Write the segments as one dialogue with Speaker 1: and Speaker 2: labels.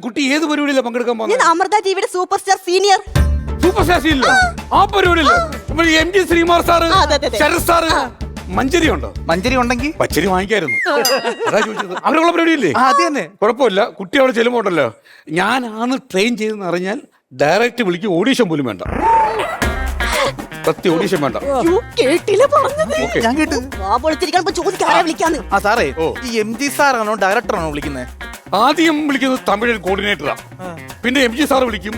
Speaker 1: കുട്ടി ഏത് പരിപാടിയിലാണ് പങ്കെടുക്കാൻ
Speaker 2: ഞാൻ
Speaker 1: പോകുന്നത്?
Speaker 2: അമൃത ടിവിയുടെ super star senior.
Speaker 1: Super star senior ആ പരിപാടിയില്ലേ? M G Sreekumar sir, Sarath sir. Manjari ഉണ്ടോ?
Speaker 3: മഞ്ചരി ഉണ്ടെങ്കിൽ
Speaker 1: പച്ചരി വാങ്ങിക്കായിരുന്നു. അതാ ചോദിച്ചത്. അവരുള്ള പരിപാടിയില്ലേ?
Speaker 3: അത് തന്നെ.
Speaker 1: കുഴപ്പമില്ല. കുട്ടി അവിടെ ചെല്ലുമ്പോണ്ടല്ലോ, ഞാനാണ് ട്രെയിൻ ചെയ്തെന്ന് അറിഞ്ഞാൽ ഡയറക്റ്റ് വിളിക്കും. ഓഡീഷൻ പോലും വേണ്ട. സത്യം, ഓഡീഷൻ വേണ്ട.
Speaker 2: കേട്ടില്ല പറഞ്ഞത്.
Speaker 1: ഓക്കെ,
Speaker 3: ഞാൻ കേട്ടു.
Speaker 2: ചോദിക്കാരെ വിളിക്കാന്ന്.
Speaker 3: ആ സാറേ, ഈ എം ജി സാറാണോ ഡയറക്ടറാണോ വിളിക്കുന്നത്?
Speaker 1: ആദ്യം വിളിക്കുന്നത് തമിഴിൽ കോർഡിനേറ്ററാ. പിന്നെ എം ജി സാറ് വിളിക്കും,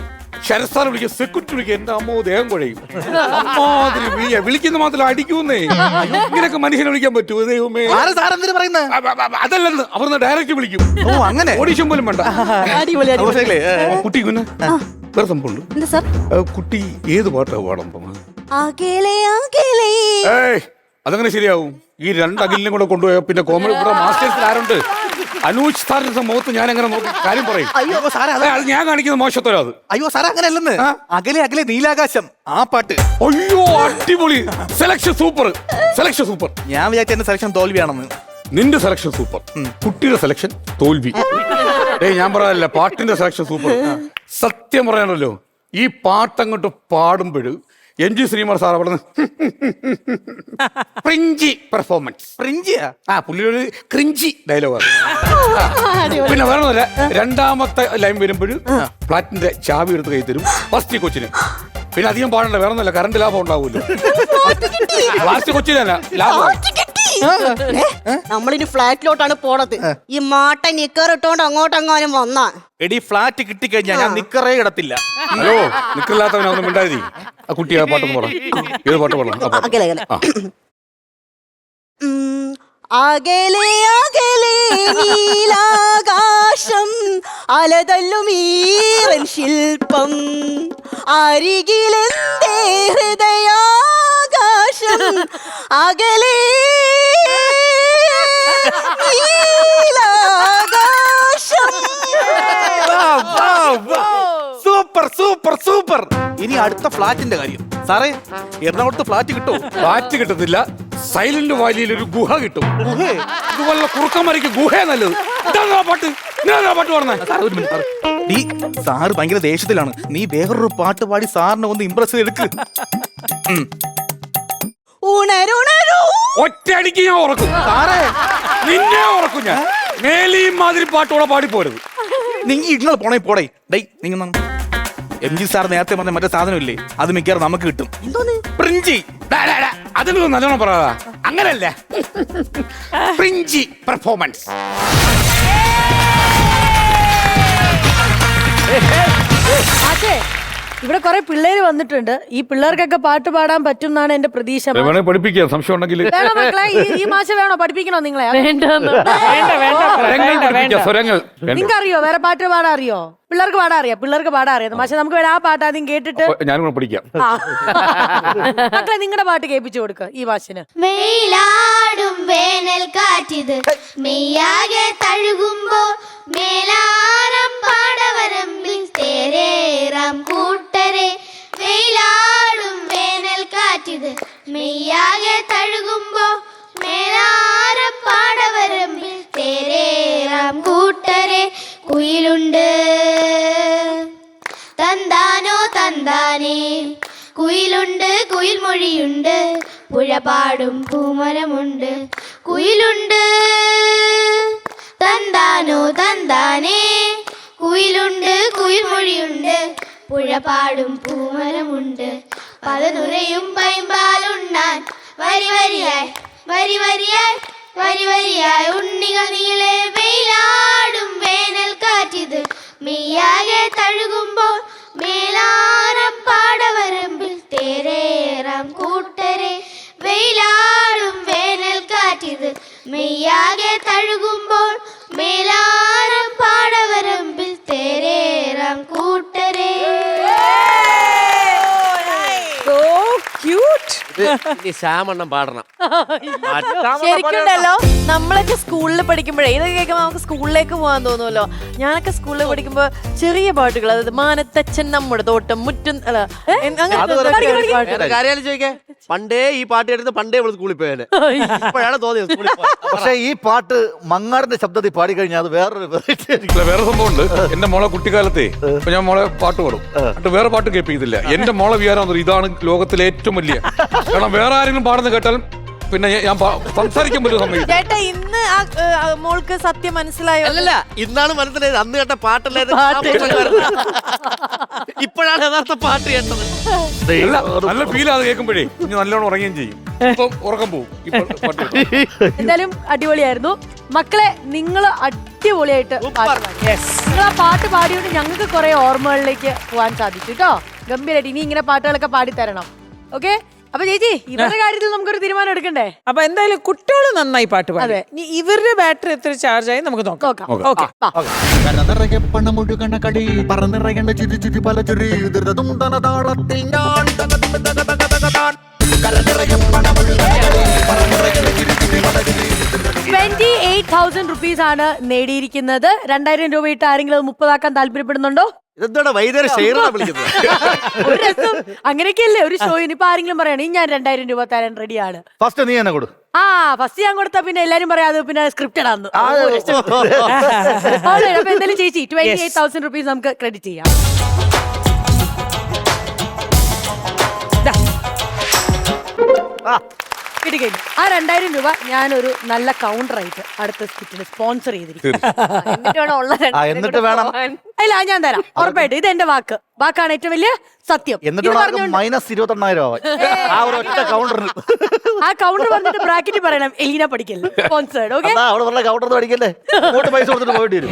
Speaker 1: ശരത് സാർ വിളിക്കും, സെക്യൂരിറ്റി വിളിക്കും. എന്റെ അമ്മോ ദേഹം കുഴയും. അമ്മാതിരി വിളിക്കുന്ന മാത്രം അടിക്കൂന്നേ. ഇങ്ങനെയൊക്കെ മനുഷ്യനെ വിളിക്കാൻ പറ്റുമോ ദൈവമേ? അതല്ലെന്ന് അവിടുന്ന് ഡയറക്റ്റ് വിളിക്കും.
Speaker 3: ഓ അങ്ങനെ.
Speaker 1: ഓഡീഷൻ പോലും വേണ്ട. കുട്ടി പിന്നെ വേറെ സംഭവമുണ്ട്. കുട്ടി ഏത് പാട്ടാ പാടാൻ പോകുന്നത്? അതങ്ങനെ ശരിയാവും. ഈ രണ്ടകിലിനും കൂടെ കൊണ്ടുപോയ പിന്നെ കോമഡി മാസ്റ്റേഴ്സിൽ ആരുണ്ട്? അനൂജ് സാറിന്റെ മുഖത്ത് ഞാൻ എങ്ങനെ നോക്കി കാര്യം പറയും?
Speaker 3: അയ്യോ സാറേ,
Speaker 1: അത് ഞാൻ കാണിക്കുന്ന മോശത്തരോ അത്?
Speaker 3: അയ്യോ സാറേ, അങ്ങനെ അല്ലെന്ന്. അകലെ അകലെ നീലാകാശം ആ പാട്ട്.
Speaker 1: അയ്യോ അടിപൊളി. Selection super, selection super.
Speaker 3: ഞാൻ വിചാരിച്ച എന്റെ സെലക്ഷൻ തോൽവിയാണെന്ന്.
Speaker 1: നിന്റെ സെലക്ഷൻ സൂപ്പർ, കുട്ടിയുടെ സെലക്ഷൻ തോൽവി. ഞാൻ പറയാനല്ല, പാട്ടിന്റെ സെലക്ഷൻ സൂപ്പർ. സത്യം പറയാനല്ലോ, ഈ പാട്ടങ്ങോട്ട് പാടുമ്പോഴ് എം ജി ശ്രീകുമാർ സാർ അവിടെ ക്രിഞ്ചി പെർഫോമൻസ്.
Speaker 3: പ്രിഞ്ചിയാ?
Speaker 1: ആ, പുള്ളിയൊരു ക്രിഞ്ചി ഡയലോഗാണ്. പിന്നെ വേണമെന്നല്ല, രണ്ടാമത്തെ ലൈൻ വരുമ്പോഴും ഫ്ലാറ്റിന്റെ ചാവി എടുത്ത് കൈ തരും ഫസ്റ്റ് കൊച്ചിന്. പിന്നെ അധികം പാടണ്ട, വേണമെന്നല്ല, കറണ്ട് ലാഭം ഉണ്ടാവൂല്ലോ. ലാസ്റ്റ് കൊച്ചിനല്ല ലാഭം.
Speaker 2: നമ്മളിനി ഫ്ലാറ്റിലോട്ടാണ് പോണത്. ഈ മാട്ട നിക്കറിട്ടോണ്ട് അങ്ങോട്ടെങ്ങാനും വന്നാ
Speaker 3: എടി, ഫ്ലാറ്റ് കിട്ടിക്കഴിഞ്ഞാൽ ഞാൻ നിക്കറേ കിടത്തില്ല.
Speaker 1: ഹലോ, നിക്കറില്ലാത്തവനൊന്നും മിണ്ടാതി. ആ കുട്ടി ആ പാട്ടൊന്ന് പാടാം. ഏത് പാട്ട് പാടാം?
Speaker 2: അകലെ അകലെ നീലാകാശം അലതല്ലുമീറൻ ശില്പം അരികിലെന്തേ ഹൃദയാകാശം അകലെ നീലാകാശം.
Speaker 3: Super super super. ഇനി അടുത്ത ഫ്ലാറ്റിന്റെ കാര്യം. സാറേ, എറണാകുളത്ത് ഫ്ലാറ്റ് കിട്ടുമോ?
Speaker 1: ഫ്ലാറ്റ് കിട്ടത്തില്ല, സൈലന്റ് വാലിയിൽ ഒരു ഗുഹ കിട്ടും. ഇതുപോലെ കുറുക്കന്മാർക്ക് ഗുഹ നല്ലത്. പാട്ട് പാട്ട് പറഞ്ഞ
Speaker 3: സാറ് ഭയങ്കര ദേഷ്യത്തിലാണ്. നീ വേറൊരു പാട്ട് പാടി സാറിനെ ഒന്ന് ഇംപ്രസ് ചെയ്തെടുക്ക്.
Speaker 1: ഒറ്റയടിക്ക് ഞാൻ ഉറക്കും
Speaker 3: സാറേ,
Speaker 1: നിന്നെ ഉറക്കും ഞാൻ. മേലെയും മാതിരി പാട്ടോടെ പാടിപ്പോരുത്.
Speaker 3: നിങ്ങൾ പോണേ പോടേ. ഡേയ്, നിങ്ങൾ എം ജി സാർ നേരത്തെ പറഞ്ഞ മറ്റേ സാധനം ഇല്ലേ, അത് മിക്കവാറും നമുക്ക് കിട്ടും. പ്രിഞ്ചി.
Speaker 1: അതിന് നല്ലോണം പറയാ. അങ്ങനല്ല, പ്രിഞ്ചി പെർഫോമൻസ്.
Speaker 4: ഇവിടെ കുറെ പിള്ളേര് വന്നിട്ടുണ്ട്. ഈ പിള്ളേർക്കൊക്കെ പാട്ട് പാടാൻ പറ്റും എന്നാണ് എന്റെ പ്രതീക്ഷ.
Speaker 1: പഠിപ്പിക്കാം, സംശയം ഉണ്ടെങ്കിൽ.
Speaker 4: ഈ മാഷ വേണോ പഠിപ്പിക്കണോ നിങ്ങളെ? നിങ്ങൾക്ക് അറിയോ വേറെ പാട്ട് പാടാൻ അറിയോ? പിള്ളേർക്ക് പാടാൻ അറിയാം, പിള്ളേർക്ക് പാടാൻ അറിയാം. പക്ഷെ നമുക്ക് വേണം ആ പാട്ട് ആദ്യം കേട്ടിട്ട്
Speaker 1: ഞാനും പഠിക്കാം.
Speaker 4: മക്കളെ, നിങ്ങളുടെ പാട്ട് കേൾപ്പിച്ചു കൊടുക്ക ഈ മാഷിന്.
Speaker 5: മെയിലാടും വേനൽ കാറ്റിത് മെയ്യാകെ തഴുകുമ്പോ മേലാരം പാടവരമ്പിൽ തേരേറാം കൂട്ടരെ. വെയിലാടും വേനൽ കാറ്റിത് മെയ്യാകെ തഴുകുമ്പോ മേലാരം പാടവരമ്പിൽ തേരേറാം കൂട്ടരെ. കുയിലുണ്ട് തന്താനോ തന്താനേ, കുയിലുണ്ട് കുയിൽ മൊഴിയുണ്ട്, പുഴ പാടും പൂമരമുണ്ട്. കുയിലുണ്ട് തന്താനോ തന്താനേ, കുയിലുണ്ട് കുയിൽ മൊഴിയുണ്ട്, പുഴ പാടും പൂമരമുണ്ട്. പതനുരയും പൈമ്പാലുണ്ണാൻ വരി വരിയായി വരി വരിയായി വരി വരിയായി ഉണ്ണികൾ നീളെ. വെയിലാടും വേനൽ കാറ്റിത് മെയ്യാകെ തഴുകുമ്പോൾ മേലാരം പാടവരമ്പിൽ തേരേറാം കൂട്ടരെ. വെയിലാടും വേനൽ കാറ്റിത് മെയ്യാകെ തഴുകുമ്പോൾ മേലാരം പാടവരമ്പിൽ തേരേറാം കൂട്ടരെ.
Speaker 4: So cute.
Speaker 6: ഇനി ശ്യാമണ്ണം പാടണം.
Speaker 7: ശരിക്കുണ്ടല്ലോ നമ്മളൊക്കെ സ്കൂളിൽ പഠിക്കുമ്പോഴേ ഇതൊക്കെ കേൾക്കുമ്പോൾ നമുക്ക് സ്കൂളിലേക്ക് പോകാൻ തോന്നുമല്ലോ. ഞാനൊക്കെ സ്കൂളിൽ പഠിക്കുമ്പോ ചെറിയ പാട്ടുകൾ, അതായത് മാനത്തച്ഛൻ നമ്മുടെ തോട്ടം മുറ്റും അല്ല
Speaker 6: വേറെ കാര്യം ചോദിക്കേ, പണ്ടേ ഈ പാട്ട് കേട്ടിട്ട് പണ്ടേ ഇവിടെ സ്കൂളിൽ പോയാല് ഇപ്പോഴാണ് തോന്നിയത് സ്കൂളിൽ പോകാൻ.
Speaker 8: പക്ഷെ ഈ പാട്ട് മങ്ങാടിന്റെ ശബ്ദത്തിൽ പാടിക്കഴിഞ്ഞാൽ അത് വേറൊരു variety ആയിരിക്കും.
Speaker 1: ഇല്ല, വേറെ സംഭവമുണ്ട്. എന്റെ മോളെ കുട്ടിക്കാലത്തെ ഇപ്പൊ ഞാൻ മോളെ പാട്ട് പാടും, എന്നിട്ട് വേറെ പാട്ട് കേൾപ്പിക്കുന്നില്ല. എന്റെ മോളെ വിചാരം ഇതാണ് ലോകത്തിലെ ഏറ്റവും വലിയ, കാരണം വേറെ ആരെങ്കിലും പാടുന്ന കേട്ടാൽ പിന്നെ ഞാൻ സംസാരിക്കാൻ പറ്റും സമയം.
Speaker 7: ചേട്ടാ ഇന്ന് ആ മോൾക്ക് സത്യം മനസ്സിലായോ?
Speaker 6: അല്ലല്ല, ഇന്നാണ് മനസ്സിലായത്. അന്ന് കേട്ട പാട്ടല്ലായിരുന്നു ഇപ്പോഴാണ് യഥാർത്ഥ പാട്ട് കേട്ടത്.
Speaker 1: നല്ല ഫീൽ അത് കേൾക്കുമ്പോഴേ ഇനി നല്ലോണം ഉറങ്ങുകയും ചെയ്യും. ഇപ്പം ഉറക്കം പോകും.
Speaker 4: എന്തായാലും അടിപൊളിയായിരുന്നു മക്കളെ. നിങ്ങൾ അടിപൊളിയായിട്ട് നിങ്ങൾ ആ പാട്ട് പാടിയോണ്ട് ഞങ്ങൾക്ക് കുറെ ഓർമ്മകളിലേക്ക് പോകാൻ സാധിച്ചു കേട്ടോ. ഗംഭീരായിട്ട് ഇനി ഇങ്ങനെ പാട്ടുകളൊക്കെ പാടിത്തരണം. ഓക്കെ, അപ്പൊ ചേച്ചി ഇവരുടെ കാര്യത്തിൽ നമുക്കൊരു തീരുമാനം എടുക്കണ്ടേ?
Speaker 9: അപ്പൊ എന്തായാലും കുട്ടികൾ നന്നായി പാട്ട് പാടി.
Speaker 4: അതെ.
Speaker 9: ഇനി ഇവരുടെ ബാറ്ററി എത്ര ചാർജ് ആയി നമുക്ക് നോക്കാം. ഓക്കെ.
Speaker 8: കരനിറയെ പണമൊഴുകണ കടി പറന്നിറയേണ്ട ചുരി ചുരി പല ചുരി ധൃതതും തനതാളത്തിൽ ഞാൻ കരനിറയെ പണമൊഴുകണ കടി പറന്നിറയേണ്ട ചുരി ചുരി പല ചുരി
Speaker 4: 28,000 റുപ്പീസ് ആണ് നേടിയിരിക്കുന്നത്. 2,000 രൂപ ഇട്ട് ആരെങ്കിലും 30 താല്പര്യപ്പെടുന്നുണ്ടോ?
Speaker 6: ഇതെന്താണ് വൈകുന്നേരം ഷെയർ വിളിക്കുന്നത്?
Speaker 4: ഒരു രസം അങ്ങനെയൊക്കെയല്ലേ ഒരു ഷോയിന്. ഇപ്പൊ ആരെങ്കിലും പറയണേ ഞാൻ 2,000 രൂപ തരാൻ റെഡിയാണ്.
Speaker 8: ഫസ്റ്റ് നീ എന്നെ കൊടു.
Speaker 4: ആ ഫസ്റ്റ് ഞാൻ കൊടുത്താ പിന്നെ എല്ലാരും പറയാതെ പിന്നെ സ്ക്രിപ്റ്റഡ് ആണെന്ന്. അപ്പൊ എന്തായാലും ചേച്ചി 28,000 റുപ്പീസ് നമുക്ക് ക്രെഡിറ്റ് ചെയ്യാം. കിട്ടിക്കഴിഞ്ഞു. ആ 2,000 രൂപ ഞാനൊരു നല്ല കൗണ്ടറായിട്ട് അടുത്ത സ്കിറ്റിന് സ്പോൺസർ ചെയ്തിരിക്കും.
Speaker 8: എന്നിട്ട് വേണം
Speaker 4: അല്ല ഞാൻ തരാം ഉറപ്പായിട്ട്. ഇത് എന്റെ വാക്കാണ് ഏറ്റവും വലിയ സത്യം.
Speaker 8: എന്നിട്ട് -28,000 ആവാൻ ആ ഒരു ഒറ്റ കൗണ്ടറിന്.
Speaker 4: ആ കൗണ്ടർ വന്നിട്ട് ബ്രാക്കറ്റ് പറയണം എലീന പഠിക്കൽ സ്പോൺസേർഡ്. ഓക്കെ,
Speaker 8: അവിടെ പറഞ്ഞ കൗണ്ടർ പഠിക്കല്ലേ, പൈസ കൊടുത്തിട്ട് പോയിട്ട് വരും.